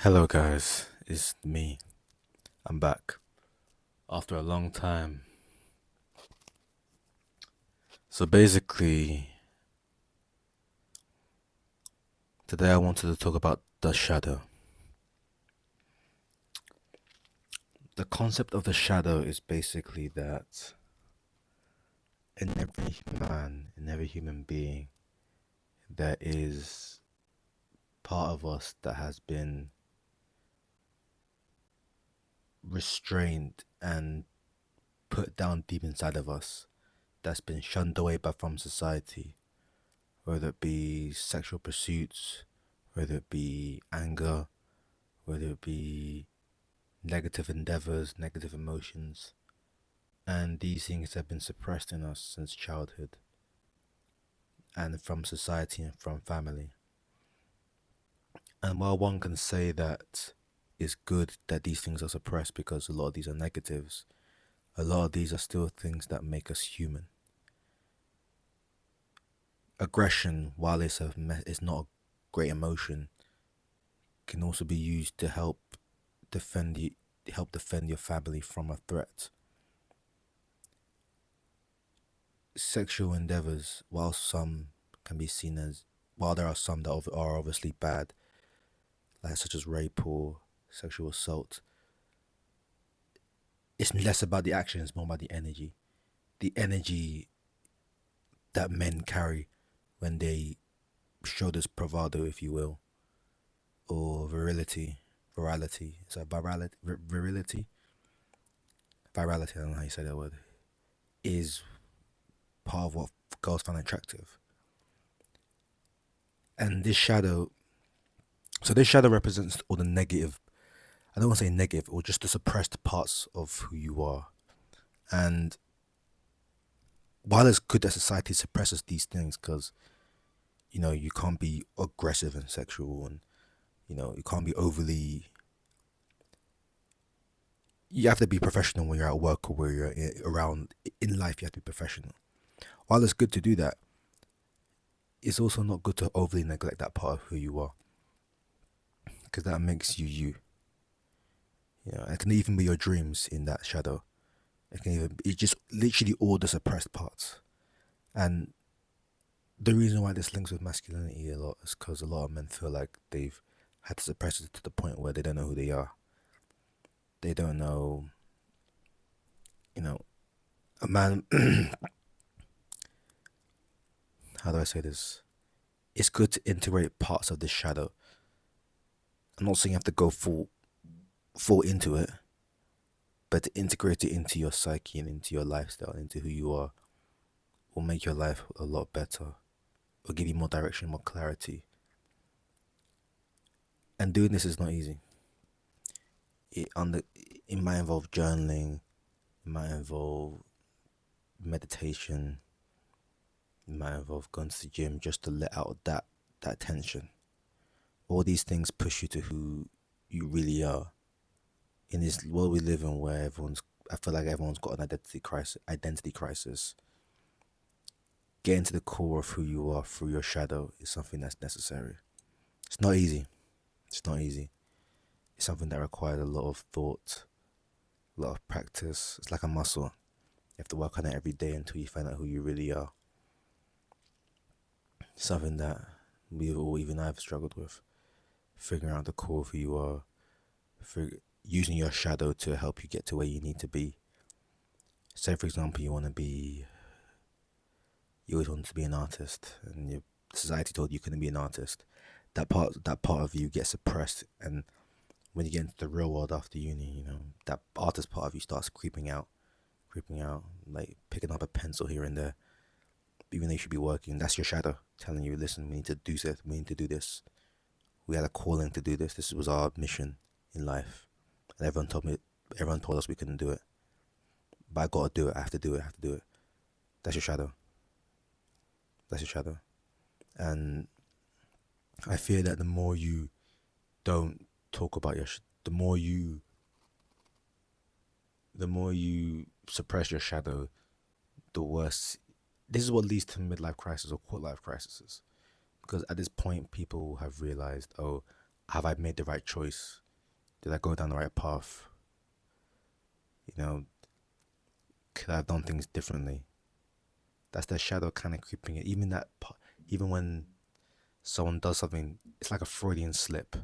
Hello, guys. It's me. I'm back after a long time. So, basically, today I wanted to talk about the shadow. The concept of the shadow is basically that in every man, in every human being, there is part of us that has been restrained and put down deep inside of us, that's been shunned away from society, whether it be sexual pursuits, whether it be anger, whether it be negative endeavors, negative emotions. And these things have been suppressed in us since childhood and from society and from family. And while one can say that it's good that these things are suppressed because a lot of these are negatives, a lot of these are still things that make us human. Aggression, while it's not a great emotion, can also be used to defend you, help defend your family from a threat. Sexual endeavors, while some can be seen as, while there are some that are obviously bad, like such as rape or sexual assault, it's less about the action, it's more about the energy. The energy that men carry when they show this bravado, if you will, or virality. Is that virility? Virality, I don't know how you say that word, is part of what girls find attractive. And this shadow represents all the negative, I don't want to say negative, or just the suppressed parts of who you are. And while it's good that society suppresses these things, because you can't be aggressive and sexual, and you can't be overly. You have to be professional when you're at work or where you're around in life. You have to be professional. While it's good to do that, it's also not good to overly neglect that part of who you are, because that makes you you. It can even be your dreams in that shadow. It's just literally all the suppressed parts. And the reason why this links with masculinity a lot is because a lot of men feel like they've had to suppress it to the point where they don't know who they are. They don't know, a man. How do I say this? It's good to integrate parts of the shadow. I'm not saying you have to go full into it, but to integrate it into your psyche and into your lifestyle, into who you are, will make your life a lot better. Will give you more direction, more clarity. And doing this is not easy. It might involve journaling, it might involve meditation, it might involve going to the gym just to let out that tension. All these things push you to who you really are. In this world we live in, where I feel like everyone's got an identity crisis. Getting to the core of who you are through your shadow is something that's necessary. It's not easy. It's not easy. It's something that requires a lot of thought, a lot of practice. It's like a muscle. You have to work on it every day until you find out who you really are. Something that we've all, even I've struggled with. Figuring out the core of who you are. Using your shadow to help you get to where you need to be. Say, for example, you always wanted to be an artist, and your society told you couldn't be an artist. That part of you gets suppressed, and when you get into the real world after uni, that artist part of you starts creeping out, like picking up a pencil here and there, even though you should be working. That's your shadow telling you, listen, we need to do this, we need to do this. We had a calling to do this. This was our mission in life. And everyone told us we couldn't do it. But I gotta do it, I have to do it, I have to do it. That's your shadow. That's your shadow. And I fear that the more you don't talk about the more you suppress your shadow, the worse. This is what leads to midlife crisis or quarter life crises. Because at this point, people have realized, oh, have I made the right choice? Did I go down the right path? You know, could I have done things differently? That's the shadow kind of creeping in. Even when someone does something, it's like a Freudian slip.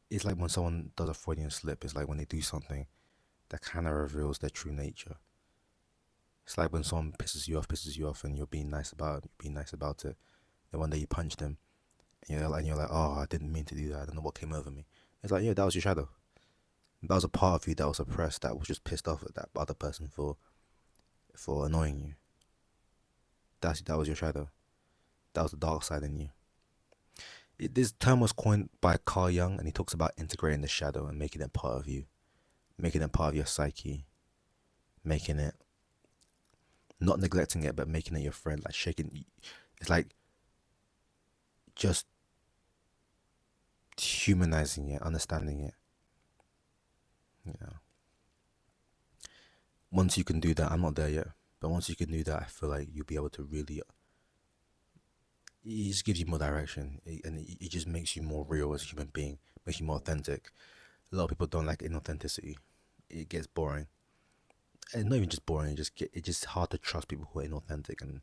It's like when someone does a Freudian slip. It's like when they do something that kind of reveals their true nature. It's like when someone pisses you off, and you're being nice about it. Then one day you punch them, and you're like, oh, I didn't mean to do that. I don't know what came over me. It's like, yeah, that was your shadow. That was a part of you that was oppressed, that was just pissed off at that other person for annoying you. That was your shadow. That was the dark side in you. This term was coined by Carl Jung, and he talks about integrating the shadow and making it part of you, making it part of your psyche, making it, not neglecting it, but making it your friend, like shaking. It's like just humanizing it, understanding it. You know, once you can do that, I'm not there yet, but once you can do that, I feel like you'll be able to really. It just gives you more direction, and it just makes you more real as a human being, makes you more authentic. A lot of people don't like inauthenticity. It gets boring, and not even just boring. It's just hard to trust people who are inauthentic and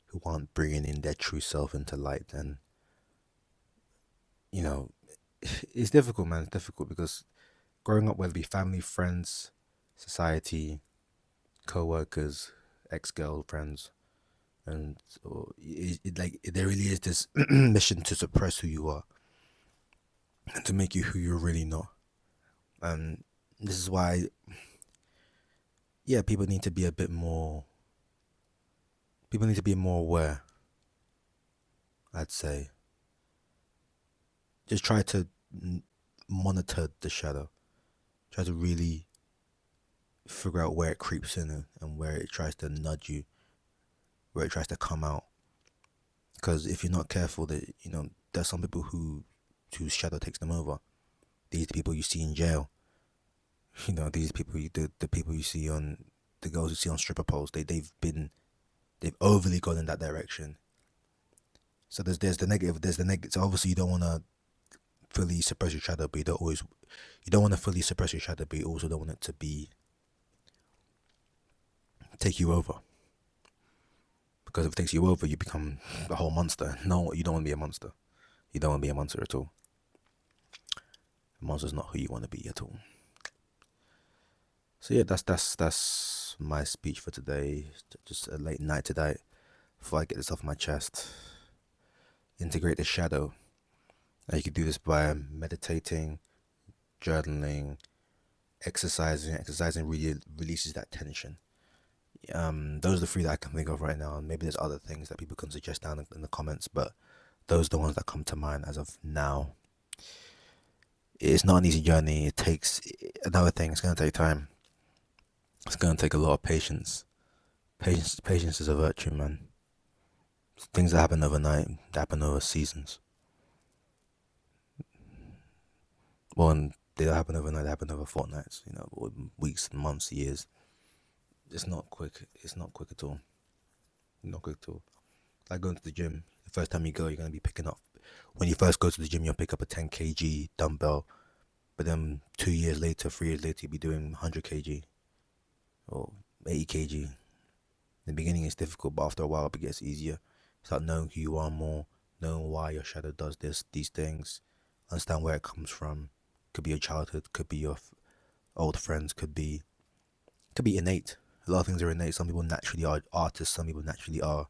who aren't bringing in their true self into light. And you know, it's difficult, man. It's difficult because growing up, whether it be family, friends, society, co-workers, ex-girlfriends, and there really is this mission to suppress who you are and to make you who you're really not. And this is why, yeah, people need to be a bit more. People need to be more aware. I'd say. Just try to monitor the shadow. Try to really figure out where it creeps in and where it tries to nudge you, where it tries to come out. Because if you're not careful, there's some people whose shadow takes them over. These people you see in jail. These people the people you see on the girls you see on stripper poles. They've overly gone in that direction. So there's the negative. There's the negative. So obviously you don't want to fully suppress your shadow, but you don't want to fully suppress your shadow, but you also don't want it to take you over. Because if it takes you over, you become a whole monster. No, you don't want to be a monster. You don't want to be a monster at all. A monster's not who you want to be at all. So yeah, that's my speech for today. Just a late night today, before I get this off my chest. Integrate the shadow. And you can do this by meditating, journaling, exercising. Exercising really releases that tension. Those are the three that I can think of right now. And maybe there's other things that people can suggest down in the comments, but those are the ones that come to mind as of now. It's not an easy journey. It takes another thing. It's gonna take time. It's gonna take a lot of patience. Patience is a virtue, man. Things that happen overnight, that happen over seasons. Well, and they don't happen overnight. They happen over fortnights. Or weeks, months, years. It's not quick. It's not quick at all. Not quick at all. Like going to the gym. The first time you go, you're gonna be picking up. When you first go to the gym, you'll pick up a 10 kg dumbbell, but then 2 years later, 3 years later, you'll be doing 100 kg or 80 kg. In the beginning, it's difficult, but after a while, it gets easier. Start knowing who you are more, knowing why your shadow does these things, understand where it comes from. Could be your childhood, could be your old friends, could be innate. A lot of things are innate. Some people naturally are artists. Some people naturally want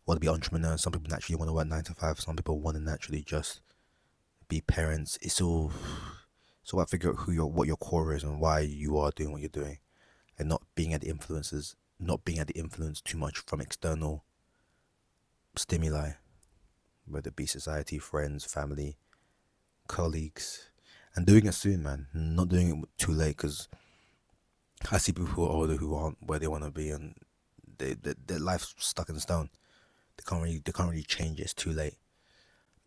to be entrepreneurs. Some people naturally want to work 9 to 5. Some people want to naturally just be parents. It's all so I figure out what your core is and why you are doing what you're doing, and not being at the influence too much from external stimuli, whether it be society, friends, family, colleagues, and doing it soon, man. Not doing it too late, because I see people who are older who aren't where they want to be, and their life's stuck in stone. They can't really change it. It's too late.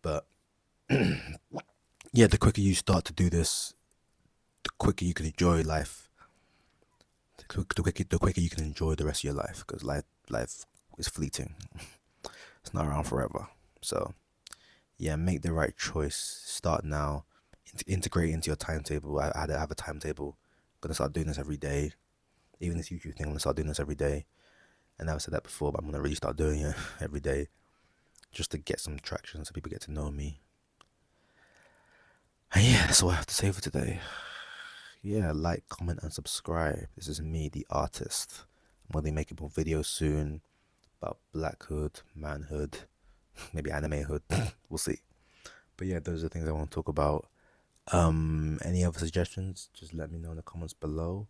But yeah, the quicker you start to do this, the quicker you can enjoy life. The quicker you can enjoy the rest of your life, because life is fleeting. It's not around forever. So yeah, make the right choice. Start now. Integrate into your timetable. I had to have a timetable. Gonna start doing this every day. Even this YouTube thing, I'm gonna start doing this every day. And I've said that before, but I'm gonna really start doing it every day, just to get some traction, so people get to know me. And yeah, that's all I have to say for today. Yeah, like, comment, and subscribe. This is me, the artist. I'm gonna be making more videos soon about blackhood, manhood, maybe animehood. We'll see. But yeah, those are the things I want to talk about. Any other suggestions? Just let me know in the comments below.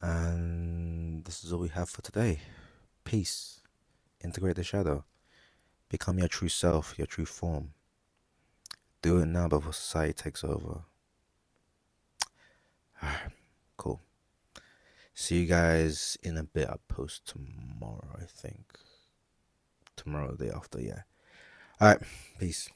And this is all we have for today. Peace. Integrate the shadow. Become your true self, your true form. Do it now before society takes over. Alright, cool. See you guys in a bit. I'll post tomorrow, I think. Tomorrow, the day after, yeah. Alright, peace.